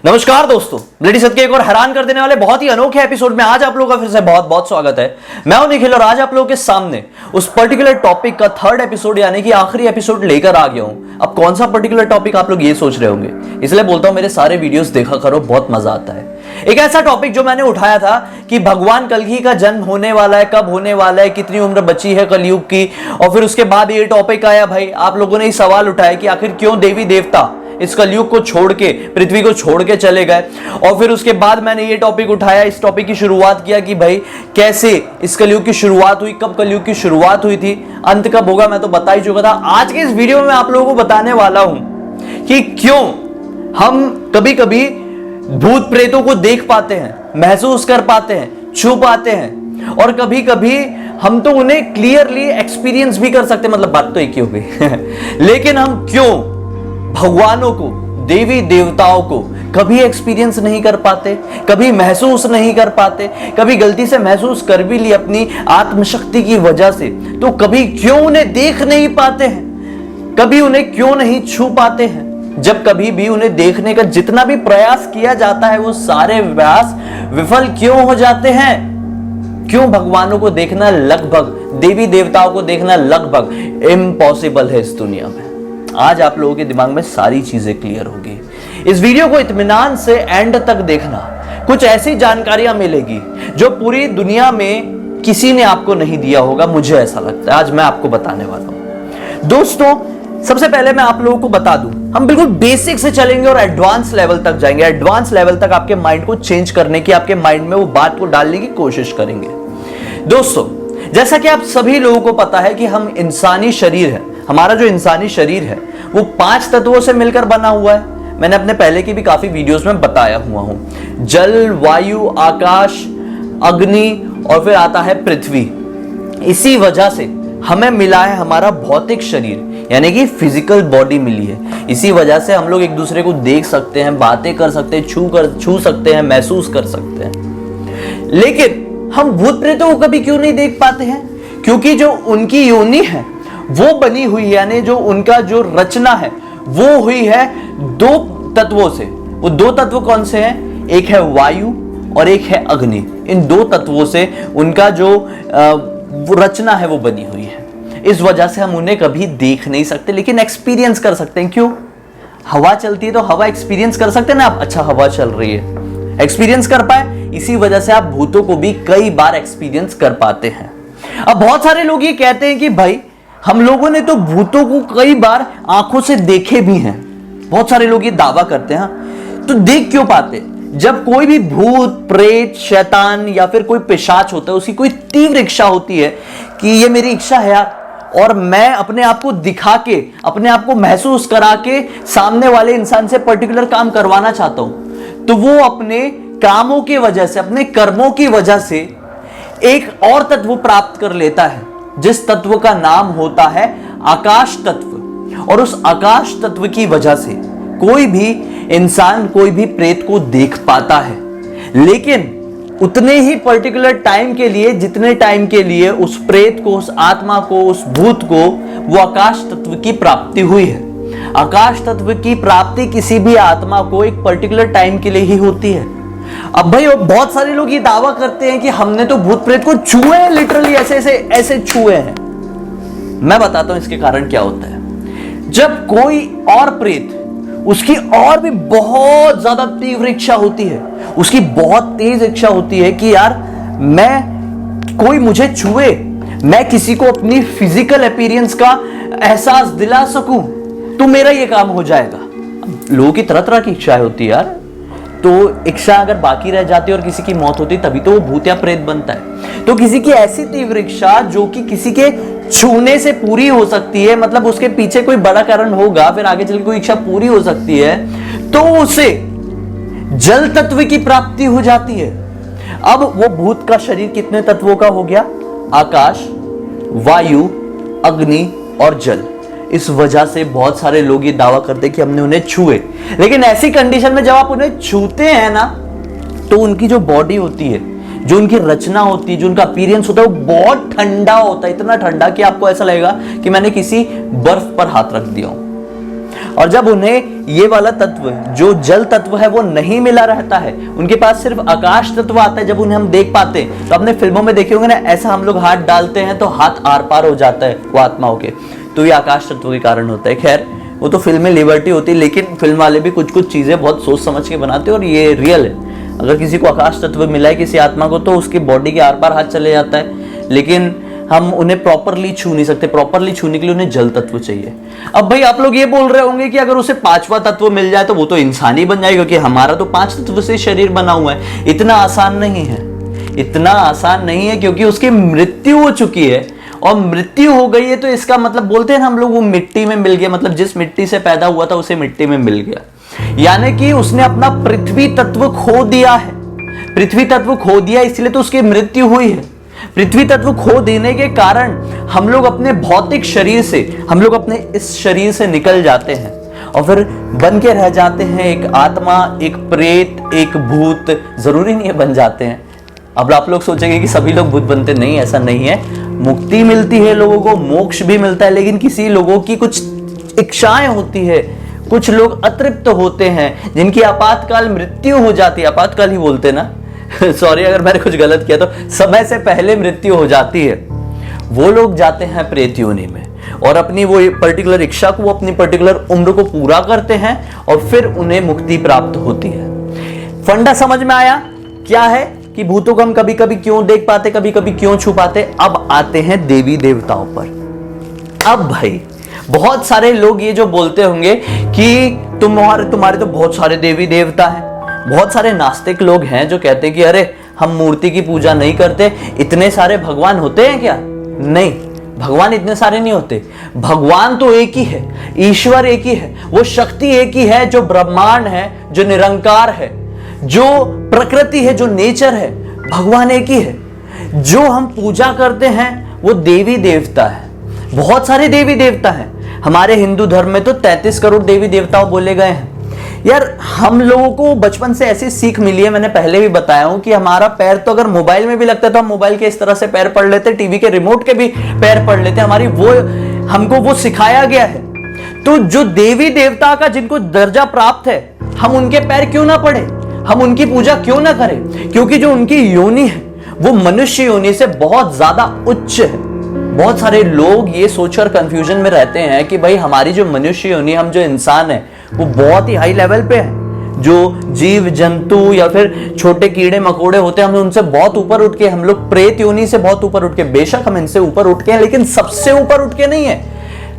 नमस्कार दोस्तों, ब्लडी सत्य के एक और हैरान कर देने वाले बहुत ही अनोखे एपिसोड में आज आप लोगों का फिर से बहुत बहुत स्वागत है। मैं हूं निखिल और आज आप लोगों के सामने उस पर्टिकुलर टॉपिक का थर्ड एपिसोड यानी कि आखिरी एपिसोड लेकर आ गया हूं। अब कौन सा पर्टिकुलर टॉपिक आप लोग ये सोच रहे होंगे, इसलिए बोलता हूं मेरे सारे वीडियोस देखा करो, बहुत मजा आता है। एक ऐसा टॉपिक जो मैंने उठाया था कि भगवान कलकी का जन्म होने वाला है, कब होने वाला है, कितनी उम्र बची है कलयुग की, और फिर उसके बाद ये टॉपिक आया भाई आप लोगों ने ही सवाल उठाया कि आखिर क्यों देवी देवता इस कलयुग को छोड़ के पृथ्वी को छोड़ के चले गए। और फिर उसके बाद मैंने ये टॉपिक उठाया, इस टॉपिक की शुरुआत किया कि भाई कैसे इस कलयुग की शुरुआत हुई, कब कलयुग की शुरुआत हुई थी, अंत कब होगा मैं तो बता ही चुका था। आज के इस वीडियो में मैं आप लोगों को बताने वाला हूं कि क्यों हम कभी कभी भूत प्रेतों को देख पाते हैं, महसूस कर पाते हैं, छू पाते हैं, और कभी कभी हम तो उन्हें क्लियरली एक्सपीरियंस भी कर सकते हैं, मतलब बात तो एक ही हो गई लेकिन हम क्यों भगवानों को, देवी देवताओं को कभी एक्सपीरियंस नहीं कर पाते, कभी महसूस नहीं कर पाते, कभी गलती से महसूस कर भी ली अपनी आत्मशक्ति की वजह से, तो कभी क्यों उन्हें देख नहीं पाते हैं, कभी उन्हें क्यों नहीं छू पाते हैं। जब कभी भी उन्हें देखने का जितना भी प्रयास किया जाता है वो सारे प्रयास विफल क्यों हो जाते हैं। क्यों भगवानों को देखना लगभग, देवी देवताओं को देखना लगभग इम्पॉसिबल है इस दुनिया में। आज आप लोगों के दिमाग में सारी चीजें क्लियर होगी। इस वीडियो को इत्मीनान से एंड तक देखना, कुछ ऐसी जानकारियां मिलेगी जो पूरी दुनिया में किसी ने आपको नहीं दिया होगा, मुझे ऐसा लगता है। आज मैं आपको बताने वाला हूं। दोस्तों सबसे पहले मैं आप लोगों को बता दूं, हम बिल्कुल बेसिक से चलेंगे और एडवांस लेवल तक जाएंगे। एडवांस लेवल तक आपके माइंड को चेंज करने की, आपके माइंड में वो बात को डालने की कोशिश करेंगे। दोस्तों जैसा कि आप सभी लोगों को पता है कि हम इंसानी शरीर है, हमारा जो इंसानी शरीर है वो 5 तत्वों से मिलकर बना हुआ है। मैंने अपने पहले की भी काफी वीडियोस में बताया हुआ हूं। जल, वायु, आकाश, अग्नि और फिर आता है पृथ्वी। इसी वजह से हमें मिला है हमारा भौतिक शरीर यानी कि फिजिकल बॉडी मिली है। इसी वजह से हम लोग एक दूसरे को देख सकते हैं, बातें कर सकते हैं, छू सकते हैं, महसूस कर सकते हैं। लेकिन हम भूत प्रेतों को कभी क्यों नहीं देख पाते हैं? क्योंकि जो उनकी योनि है वो बनी हुई है, यानी जो उनका जो रचना है वो हुई है 2 तत्वों से। वो 2 तत्व कौन से हैं? एक है वायु और एक है अग्नि। इन 2 तत्वों से उनका जो रचना है वो बनी हुई है। इस वजह से हम उन्हें कभी देख नहीं सकते लेकिन एक्सपीरियंस कर सकते हैं। क्यों? हवा चलती है तो हवा एक्सपीरियंस कर सकते हैं ना आप। अच्छा हवा चल रही है, एक्सपीरियंस कर पाए, इसी वजह से आप भूतों को भी कई बार एक्सपीरियंस कर पाते हैं। अब बहुत सारे लोग ये कहते हैं कि भाई हम लोगों ने तो भूतों को कई बार आंखों से देखे भी हैं। बहुत सारे लोग ये दावा करते हैं, तो देख क्यों पाते? जब कोई भी भूत, प्रेत, शैतान या फिर कोई पिशाच होता है, उसकी कोई तीव्र इच्छा होती है कि ये मेरी इच्छा है यार, और मैं अपने आप को दिखा के, अपने आप को महसूस करा के सामने वाले इंसान से पर्टिकुलर काम करवाना चाहता हूं, तो वो अपने कामों की वजह से, अपने कर्मों की वजह से एक और तत्व प्राप्त कर लेता है जिस तत्व का नाम होता है आकाश तत्व। और उस आकाश तत्व की वजह से कोई भी इंसान, कोई भी प्रेत को देख पाता है, लेकिन उतने ही पर्टिकुलर टाइम के लिए जितने टाइम के लिए उस प्रेत को, उस आत्मा को, उस भूत को वो आकाश तत्व की प्राप्ति हुई है। आकाश तत्व की प्राप्ति किसी भी आत्मा को एक पर्टिकुलर टाइम के लिए ही होती है। अब भाई बहुत सारे लोग ये दावा करते हैं कि हमने तो भूत प्रेत को छुए हैं, लिटरली ऐसे छुए हैं। मैं बताता हूं इसके कारण क्या होता है। जब कोई और प्रेत, उसकी और भी बहुत ज्यादा तीव्र इच्छा होती है, उसकी बहुत तेज इच्छा होती है कि यार कोई मुझे छुए, मैं किसी को अपनी फिजिकल अपीयरेंस का एहसास दिला सकूं, तो मेरा ये काम हो जाएगा। लोगों की तरह तरह की इच्छाएं होती है यार, तो इच्छा अगर बाकी रह जाती है और किसी की मौत होती तभी तो वो भूत या प्रेत बनता है। तो किसी की ऐसी तीव्र इच्छा जो कि किसी के छूने से पूरी हो सकती है, मतलब उसके पीछे कोई बड़ा कारण होगा, फिर आगे चल के कोई इच्छा पूरी हो सकती है, तो उसे जल तत्व की प्राप्ति हो जाती है। अब वो भूत का शरीर कितने तत्वों का हो गया? आकाश, वायु, अग्नि और जल। इस वजह से बहुत सारे लोग ये दावा करते हैं कि हमने उन्हें छुए, लेकिन ऐसी कंडीशन में जब आप उन्हें छूते हैं ना, तो उनकी जो बॉडी होती है, जो उनकी रचना होती है, जो उनका अपीयरेंस होता है, वो बहुत ठंडा होता है, इतना ठंडा कि आपको ऐसा लगेगा कि मैंने किसी बर्फ पर हाथ रख दिया हो। और जब उन्हें ये वाला तत्व जो जल तत्व है वो नहीं मिला रहता है, उनके पास सिर्फ आकाश तत्व आता है। जब उन्हें हम देख पाते हैं तो आपने फिल्मों में देखे होंगे ना, ऐसा हम लोग हाथ डालते हैं तो हाथ आर पार हो जाता है वो आत्माओं के, तो ये आकाश तत्व के कारण होता है। खैर वो तो फिल्म में लिबर्टी होती है, लेकिन फिल्म वाले भी कुछ कुछ चीजें बहुत सोच समझ के बनाते हैं और ये रियल है। अगर किसी को आकाश तत्व मिला है किसी आत्मा को, तो उसकी बॉडी के आर पार हाथ चले जाता है, लेकिन हम उन्हें प्रॉपरली छू नहीं सकते। प्रॉपरली छूने के लिए उन्हें जल तत्व चाहिए। अब भाई आप लोग ये बोल रहे होंगे कि अगर उसे पांचवा तत्व मिल जाए तो वो तो इंसान ही बन जाएगा, क्योंकि हमारा तो 5 तत्व से शरीर बना हुआ है। इतना आसान नहीं है, इतना आसान नहीं है, क्योंकि उसकी मृत्यु हो चुकी है। और मृत्यु हो गई है तो इसका मतलब बोलते हैं ना हम लोग, वो मिट्टी में मिल गया, मतलब जिस मिट्टी से पैदा हुआ था उसे मिट्टी में मिल गया। यानी कि उसने अपना पृथ्वी तत्व खो दिया है। पृथ्वी तत्व खो दिया इसलिए तो उसकी मृत्यु हुई है। पृथ्वी तत्व खो देने के कारण हम लोग अपने भौतिक शरीर से, हम लोग अपने इस शरीर से निकल जाते हैं और फिर बन के रह जाते हैं एक आत्मा, एक प्रेत, एक भूत। जरूरी नहीं है बन जाते हैं। अब आप लोग सोचेंगे कि सभी लोग भूत बनते, नहीं, ऐसा नहीं है। मुक्ति मिलती है लोगों को, मोक्ष भी मिलता है, लेकिन किसी लोगों की कुछ इच्छाएं होती है, कुछ लोग अतृप्त होते हैं जिनकी आपातकाल मृत्यु हो जाती है। आपातकाल ही बोलते ना सॉरी अगर मैंने कुछ गलत किया तो, समय से पहले मृत्यु हो जाती है। वो लोग जाते हैं प्रेत योनि में और अपनी वो पर्टिकुलर इच्छा को, अपनी पर्टिकुलर उम्र को पूरा करते हैं और फिर उन्हें मुक्ति प्राप्त होती है। फंडा समझ में आया क्या है कि भूतों को हम कभी कभी क्यों देख पाते, कभी कभी क्यों छू पाते। अब आते हैं देवी देवताओं पर। अब भाई बहुत सारे लोग ये जो बोलते होंगे कि तुम्हारे तो बहुत सारे देवी देवता हैं। बहुत सारे नास्तिक लोग हैं जो कहते हैं कि अरे हम मूर्ति की पूजा नहीं करते, इतने सारे भगवान होते हैं क्या? नहीं, भगवान इतने सारे नहीं होते। भगवान तो एक ही है, ईश्वर एक ही है, वो शक्ति एक ही है जो ब्रह्मांड है, जो निरंकार है, जो प्रकृति है, जो नेचर है। भगवान एक ही है। जो हम पूजा करते हैं वो देवी देवता है। बहुत सारे देवी देवता हैं। हमारे हिंदू धर्म में तो 33 करोड़ देवी देवताओं बोले गए हैं। यार हम लोगों को बचपन से ऐसी सीख मिली है, मैंने पहले भी बताया हूं कि हमारा पैर तो अगर मोबाइल में भी लगता है तो हम मोबाइल के इस तरह से पैर पढ़ लेते, टीवी के रिमोट के भी पैर पढ़ लेते। हमारी वो हमको वो सिखाया गया है। तो जो देवी देवता का जिनको दर्जा प्राप्त है, हम उनके पैर क्यों ना पढ़े, हम उनकी पूजा क्यों ना करें? क्योंकि जो उनकी योनि है वो मनुष्य योनि से बहुत ज्यादा उच्च है। बहुत सारे लोग ये सोचकर कंफ्यूजन में रहते हैं कि भाई हमारी जो मनुष्य योनि, हम जो इंसान है वो बहुत ही हाई लेवल पे है। जो जीव जंतु या फिर छोटे कीड़े मकोड़े होते हैं, हम उनसे बहुत ऊपर उठ के, हम लोग प्रेत योनि से बहुत ऊपर उठ के, बेशक हम इनसे ऊपर उठ के हैं लेकिन सबसे ऊपर उठ के नहीं है।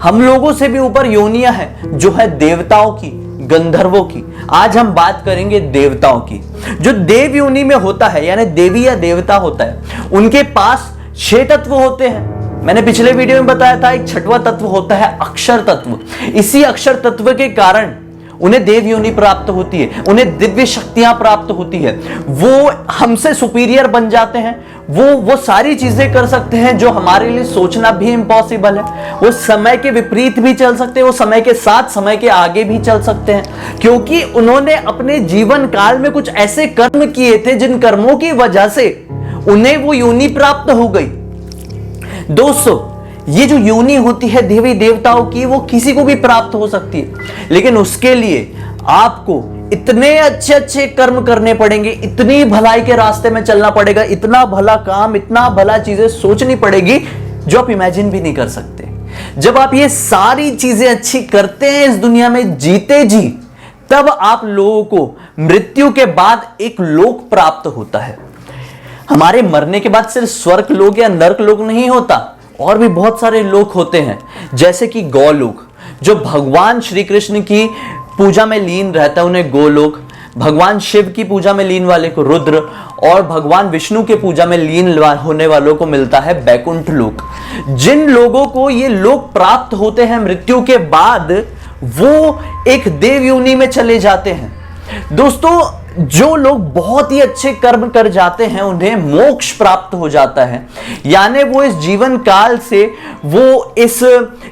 हम लोगों से भी ऊपर योनियां हैं जो है देवताओं की, गंधर्वों की। आज हम बात करेंगे देवताओं की। जो देव योनि में होता है, यानी देवी या देवता होता है, उनके पास 6 तत्व होते हैं। मैंने पिछले वीडियो में बताया था एक 6वां तत्व होता है अक्षर तत्व। इसी अक्षर तत्व के कारण उन्हें देव योनि प्राप्त होती है, उन्हें दिव्य शक्तियां प्राप्त होती है। वो हमसे सुपीरियर बन जाते हैं। वो सारी चीजें कर सकते हैं जो हमारे लिए सोचना भी इम्पॉसिबल है। वो समय के विपरीत भी चल सकते हैं, वो समय के साथ समय के आगे भी चल सकते हैं, क्योंकि उन्होंने अपने जीवन काल में कुछ ऐसे कर्म किए थे जिन कर्मों की वजह से उन्हें वो योनि प्राप्त हो गई। दोस्तों, ये जो योनि होती है देवी देवताओं की, वो किसी को भी प्राप्त हो सकती है, लेकिन उसके लिए आपको इतने अच्छे अच्छे कर्म करने पड़ेंगे, इतनी भलाई के रास्ते में चलना पड़ेगा, इतना भला काम, इतना भला चीजें सोचनी पड़ेगी जो आप इमेजिन भी नहीं कर सकते। जब आप ये सारी चीजें अच्छी करते हैं इस दुनिया में जीते जी, तब आप लोगों को मृत्यु के बाद एक लोक प्राप्त होता है। हमारे मरने के बाद सिर्फ स्वर्ग लोक या नरक लोक नहीं होता, और भी बहुत सारे लोक होते हैं, जैसे कि गोलोक, जो भगवान श्री कृष्ण की पूजा में लीन रहता है उन्हें गोलोक, भगवान शिव की पूजा में लीन वाले को रुद्र, और भगवान विष्णु के पूजा में लीन होने वालों को मिलता है बैकुंठ लोक। जिन लोगों को ये लोक प्राप्त होते हैं मृत्यु के बाद, वो एक देव योनि में चले जाते हैं। दोस्तों, जो लोग बहुत ही अच्छे कर्म कर जाते हैं उन्हें मोक्ष प्राप्त हो जाता है, यानी वो इस जीवन काल से, वो इस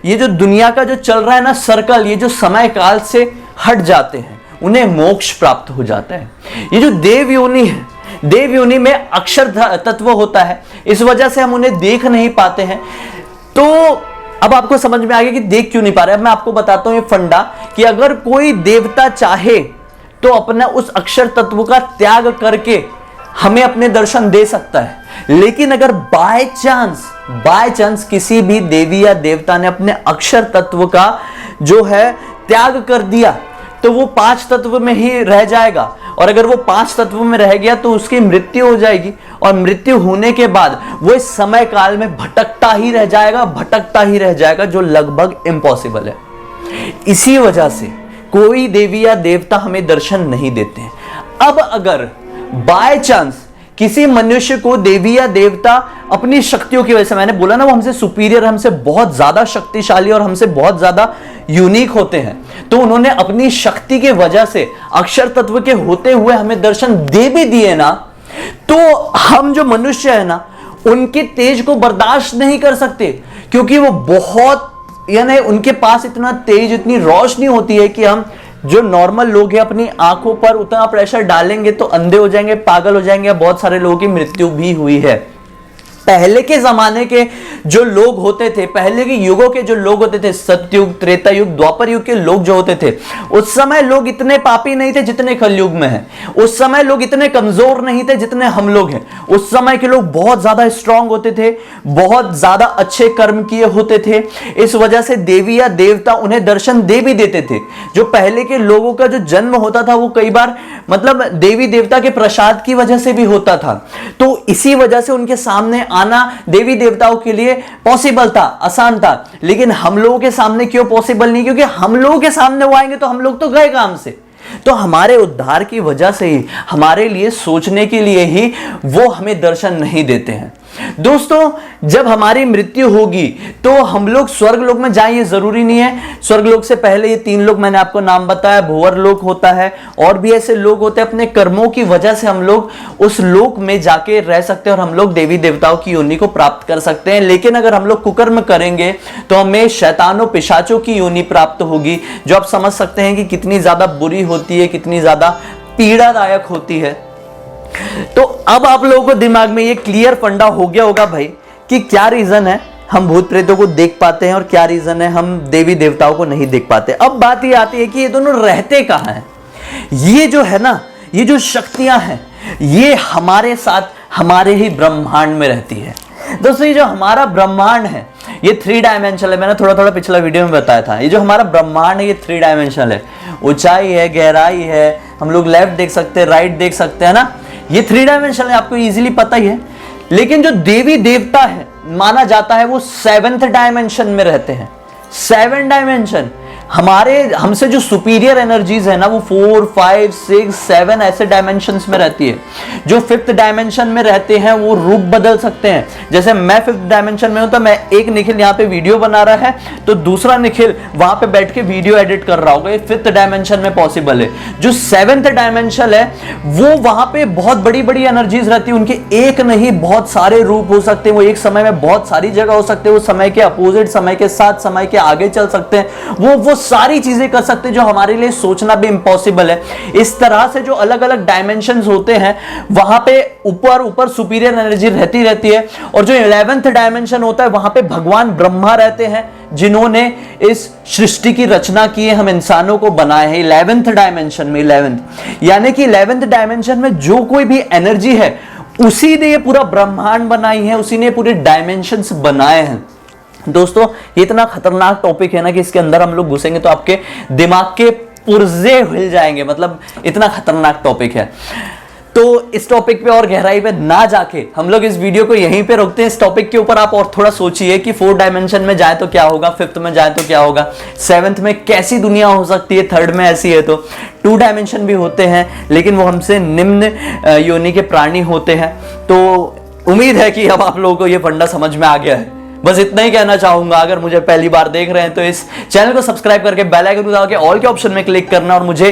ये जो दुनिया का जो चल रहा है ना सर्कल, ये जो समय काल से हट जाते हैं, उन्हें मोक्ष प्राप्त हो जाता है। ये जो देव योनि है, देव योनि में अक्षर तत्व होता है, इस वजह से हम उन्हें देख नहीं पाते हैं। तो अब आपको समझ में आ गया कि देख क्यों नहीं पा रहे। अब मैं आपको बताता हूं ये फंडा कि अगर कोई देवता चाहे तो अपना उस अक्षर तत्व का त्याग करके हमें अपने दर्शन दे सकता है, लेकिन अगर बाय चांस किसी भी देवी या देवता ने अपने अक्षर तत्व का जो है त्याग कर दिया तो वो 5 तत्व में ही रह जाएगा, और अगर वो 5 तत्व में रह गया तो उसकी मृत्यु हो जाएगी, और मृत्यु होने के बाद वो इस समय काल में भटकता ही रह जाएगा, जो लगभग इम्पॉसिबल है। इसी वजह से कोई देवी या देवता हमें दर्शन नहीं देते हैं। अब अगर बाय चांस किसी मनुष्य को देवी या देवता अपनी शक्तियों की वजह से, मैंने बोला ना वो हमसे सुपीरियर, हमसे बहुत ज्यादा शक्तिशाली और हमसे बहुत ज्यादा यूनिक होते हैं, तो उन्होंने अपनी शक्ति के वजह से अक्षर तत्व के होते हुए हमें दर्शन दे भी दिए ना, तो हम जो मनुष्य है ना उनके तेज को बर्दाश्त नहीं कर सकते, क्योंकि वो बहुत, यानी उनके पास इतना तेज, इतनी रोशनी होती है कि हम जो नॉर्मल लोग हैं अपनी आंखों पर उतना प्रेशर डालेंगे तो अंधे हो जाएंगे, पागल हो जाएंगे। बहुत सारे लोगों की मृत्यु भी हुई है। पहले के जमाने के जो लोग होते थे, पहले के युगों के जो लोग होते थे, सतयुग, त्रेता युग, द्वापर युग के लोग जो होते थे, उस समय लोग इतने पापी नहीं थे जितने कलयुग में हैं। उस समय लोग इतने कमजोर नहीं थे जितने हम लोग हैं। उस समय के लोग बहुत ज्यादा स्ट्रांग होते थे, बहुत ज्यादा अच्छे कर्म किए होते थे। इस वजह से देवी या देवता उन्हें दर्शन दे भी देते थे। जो पहले के लोगों का जो जन्म होता था वो कई बार मतलब देवी देवता के प्रसाद की वजह से भी होता था, तो इसी वजह से उनके सामने आना देवी देवताओं के लिए पॉसिबल था, आसान था। लेकिन हम लोगों के सामने क्यों पॉसिबल नहीं? क्योंकि हम लोगों के सामने वो आएंगे तो हम लोग तो गए काम से। तो हमारे उद्धार की वजह से ही, हमारे लिए सोचने के लिए ही वो हमें दर्शन नहीं देते हैं। दोस्तों, जब हमारी मृत्यु होगी तो हम लोग स्वर्ग लोक में जाएं, ये जरूरी नहीं है। स्वर्ग लोक से पहले ये 3 लोक मैंने आपको नाम बताया, भुवर लोक होता है, और भी ऐसे लोग होते हैं। अपने कर्मों की वजह से हम लोग उस लोक में जाके रह सकते हैं और हम लोग देवी देवताओं की योनि को प्राप्त कर सकते हैं। लेकिन अगर हम लोग कुकर्म करेंगे तो हमें शैतानों पिशाचों की योनि प्राप्त होगी, जो आप समझ सकते हैं कि कितनी ज्यादा बुरी होती है, कितनी ज्यादा पीड़ादायक होती है। तो अब आप लोगों को दिमाग में ये क्लियर फंडा हो गया होगा भाई कि क्या रीजन है हम भूत प्रेतों को देख पाते हैं और क्या रीजन है हम देवी देवताओं को नहीं देख पाते। अब बात ये आती है कि ये दोनों रहते कहां हैं। ये जो है ना, ये जो शक्तियां हैं, ये हमारे साथ हमारे ही ब्रह्मांड में रहती है। दोस्तों, ये जो हमारा ब्रह्मांड है ये 3 डायमेंशनल है। मैंने थोड़ा पिछला वीडियो में बताया था, ये जो हमारा ब्रह्मांड है ये 3 डायमेंशनल है। ऊंचाई है, गहराई है, हम लोग लेफ्ट देख सकते हैं, राइट देख सकते हैं ना, ये 3 डायमेंशनल है, आपको इजीली पता ही है। लेकिन जो देवी देवता है माना जाता है वो 7th डायमेंशन में रहते हैं। 7 डायमेंशन हमसे जो सुपीरियर एनर्जीज है ना वो 4, 5, 6, 7 ऐसे डायमेंशंस में रहती है। जो 5th डायमेंशन में रहते हैं वो रूप बदल सकते हैं। जैसे मैं 5th डायमेंशन में हूं तो मैं एक निखिल यहाँ पे वीडियो बना रहा है तो दूसरा निखिल वहां पे बैठ के वीडियो एडिट कर रहा होगा। ये 5th डायमेंशन में पॉसिबल है। जो 7th डायमेंशन है वो वहां पे बहुत बड़ी बड़ी एनर्जीज रहती है। उनके एक नहीं बहुत सारे रूप हो सकते हैं। वो एक समय में बहुत सारी जगह हो सकते हैं। वो समय के अपोजिट, समय के साथ, समय के आगे चल सकते हैं। वो सारी चीजें कर सकते हैं जो हमारे लिए सोचना भी इम्पॉसिबल है। इस तरह से जो अलग अलग डायमेंशंस होते हैं वहां पे ऊपर सुपीरियर एनर्जी रहती है। और जो 11th डायमेंशन होता है वहां पे भगवान ब्रह्मा रहते हैं जिन्होंने इस सृष्टि की रचना की है, हम इंसानों को बनाए हैं। 11th डायमेंशन में 11th यानी कि 11th डायमेंशन में जो कोई भी एनर्जी है उसी ने ये पूरा ब्रह्मांड बनाई है, उसी ने पूरे डायमेंशंस बनाए हैं। दोस्तों, ये इतना खतरनाक टॉपिक है ना कि इसके अंदर हम लोग घुसेंगे तो आपके दिमाग के पुर्जे हिल जाएंगे। मतलब इतना खतरनाक टॉपिक है। तो इस टॉपिक पे और गहराई पे ना जाके हम लोग इस वीडियो को यहीं पे रोकते हैं। इस टॉपिक के ऊपर आप और थोड़ा सोचिए कि 4 डायमेंशन में जाए तो क्या होगा, 5th में जाए तो क्या होगा, 7th में कैसी दुनिया हो सकती है, 3rd में ऐसी है तो 2 डायमेंशन भी होते हैं लेकिन वो हमसे निम्न योनि के प्राणी होते हैं। तो उम्मीद है कि अब आप लोगों को ये फंडा समझ में आ गया है। बस इतना ही कहना चाहूंगा। अगर मुझे पहली बार देख रहे हैं तो इस चैनल को सब्सक्राइब करके बेल आइकन दबा के ऑल के ऑप्शन में क्लिक करना, और मुझे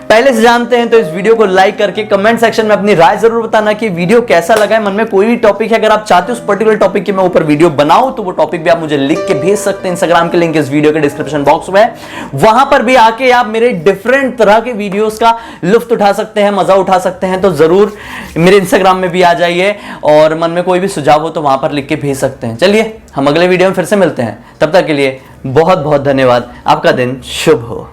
पहले से जानते हैं तो इस वीडियो को लाइक करके कमेंट सेक्शन में अपनी राय जरूर बताना कि वीडियो कैसा लगा है। मन में कोई भी टॉपिक है, अगर आप चाहते हो उस पर्टिकुलर टॉपिक की मैं ऊपर वीडियो बनाऊं तो वो टॉपिक भी आप मुझे लिख के भेज सकते हैं। इंस्टाग्राम के लिंक इस वीडियो के डिस्क्रिप्शन बॉक्स में है, वहां पर भी आके आप मेरे डिफरेंट तरह के वीडियोस का लुत्फ उठा सकते हैं, मजा उठा सकते हैं। तो जरूर मेरे इंस्टाग्राम में भी आ जाइए और मन में कोई भी सुझाव हो तो वहां पर लिख के भेज सकते हैं। चलिए हम अगले वीडियो में फिर से मिलते हैं। तब तक के लिए बहुत बहुत धन्यवाद। आपका दिन शुभ हो।